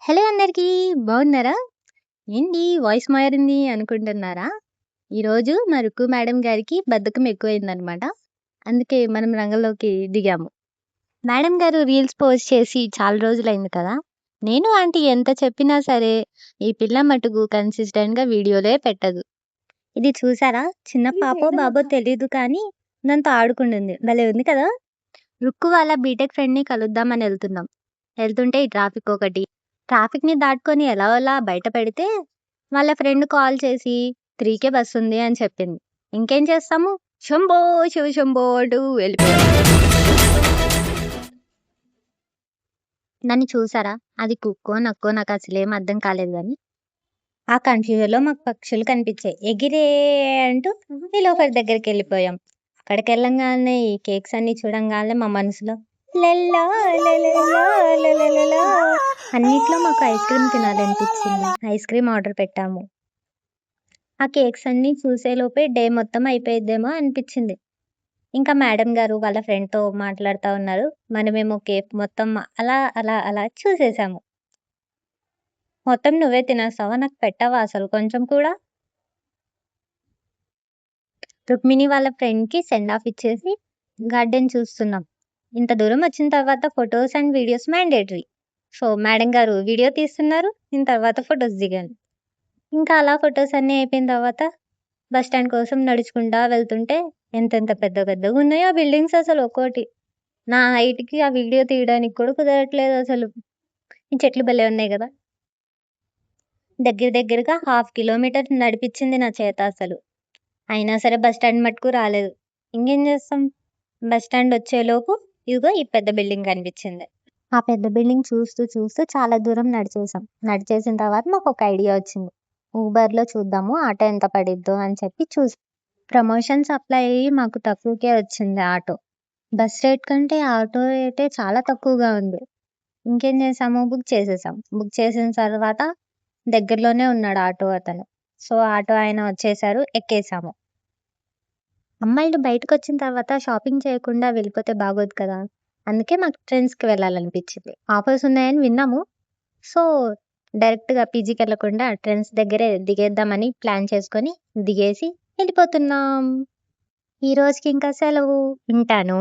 Hello అందరికీ బాగున్నారా? ఏంటి వాయిస్ మారింది అనుకుంటున్నారా? ఈరోజు మా రుక్కు మేడం గారికి బద్ధకం ఎక్కువైందనమాట. అందుకే మనం రంగంలోకి దిగాము. మేడం గారు రీల్స్ పోస్ట్ చేసి చాలా రోజులైంది కదా! నేను ఆంటీ ఎంత చెప్పినా సరే, ఈ పిల్ల మటుకు కన్సిస్టెంట్‌గా వీడియోలే పెట్టదు. ఇది చూసారా? చిన్న పాపో బాబో తెలీదు కానీ దాంతో ఆడుకుంటుంది. భలే ఉంది కదా! రుక్కు వాళ్ళ బీటెక్ ఫ్రెండ్‌ని కలుద్దామని ఎళ్తున్నాం. ఎళ్తుంటే ఈ ట్రాఫిక్ ఒకటి. ట్రాఫిక్‌ని దాటుకొని ఎలాగోలా బయట పెడితే వాళ్ళ ఫ్రెండ్ కాల్ చేసి 3కే బస్సుంది అని చెప్పింది. ఇంకేం చేస్తాము? శంభో శివ శంభో అంటూ వెళ్ళిపోయాం. నన్ను చూసారా? అది కుక్కో, నక్కో నాకసలేం అర్థం కాలేదు గానీ, ఆ కన్‌ఫ్యూజన్‌లో మాకు పక్షులు కనిపిచ్చాయి. ఎగిరే అంటూ నీలోఫర్ దగ్గరికెళ్ళిపోయాం. అక్కడికెళ్ళంగాల్నే ఈ కేక్స్ అన్నీ చూడంగాల్నే మా మనసులో లల్లా లలలా లలలలా అన్నిట్లో మాకు ఐస్ క్రీమ్ తినాలనిపిచ్చింది. ఐస్ క్రీమ్ ఆర్డర్ పెట్టాము. ఆ కేక్స్ అన్నీ చూసేలోపే డే మొత్తం అయిపోయిద్దేమో అనిపిచ్చింది. ఇంకా మేడం గారు వాళ్ళ ఫ్రెండ్‌తో మాట్లాడుతా ఉన్నారు. మనమేమో కేక్ మొత్తం అలా చూసేసాము. మొత్తం నువ్వే తినేస్తావా? నాకు పెట్టవా అసలు కొంచెం కూడా? రుక్మిణి వాళ్ళ ఫ్రెండ్‌కి సెండ్ ఆఫ్ ఇచ్చేసి గార్డెన్ చూస్తున్నాం. ఇంత దూరం వచ్చిన తర్వాత photos and videos mandatory. So, madam గారు వీడియో తీస్తున్నారు. నేను తర్వాత ఫోటోస్ దిగాను. ఇంకా అలా ఫోటోస్ అన్నీ అయిపోయిన తర్వాత బస్ స్టాండ్ కోసం నడుచుకుంటా వెళ్తుంటే ఎంతెంత పెద్ద పెద్దగున్నాయో ఆ బిల్డింగ్స్ అసలు ఒక్కోటి. నా హైట్‌కి ఆ వీడియో తీయడానికి కూడా కుదరట్లేదసలు. ఈ చెట్లు భలే ఉన్నాయి గదా! దగ్గరగా హాఫ్ కిలోమీటర్ నడిపిచ్చింది నా చేత అసలు. అయినా సరే బస్ స్టాండ్ మటుకు రాలేదు. ఇంకేం చేస్తాం? బస్ స్టాండ్ వచ్చేలోపు ఇదిగో ఈ పెద్ద బిల్డింగ్ కనిపించింది. ఆ పెద్ద బిల్డింగ్ చూస్తూ చాలా దూరం నడిచేసాం. నడిచేసిన తర్వాత మాకొక ఐడియా వచ్చింది. ఊబర్‌లో చూద్దాము ఆటో ఎంత పడిద్దో అని చెప్పి ప్రమోషన్స్ అప్లై అయ్యి మాకు తక్కువకే వచ్చింది ఆటో. బస్ రేట్ కంటే ఆటో రేటే చాలా తక్కువగా ఉంది. ఇంకేం చేసాము బుక్ చేసేసాం. బుక్ చేసిన తర్వాత దగ్గరలోనే ఉన్నాడు ఆటో అతను. సో, ఆటో ఆయన వచ్చేసారు. ఎక్కేసాము. అమ్మాయిలు బయటకొచ్చిన తర్వాత షాపింగ్ చేయకుండా వెళ్ళిపోతే బాగోదు కదా! అందుకే మాకు ట్రెండ్స్‌కి వెళ్ళాలనిపించింది. ఆఫర్స్ ఉన్నాయని విన్నాము. సో, డైరెక్ట్‌గా పీజీకెళ్ళకుండా ట్రెండ్స్ దగ్గరే దిగేద్దామని ప్లాన్ చేసుకొని దిగేసి వెళ్ళిపోతున్నాం. ఈ రోజుకి ఇంకా సెలవు. ఉంటాను.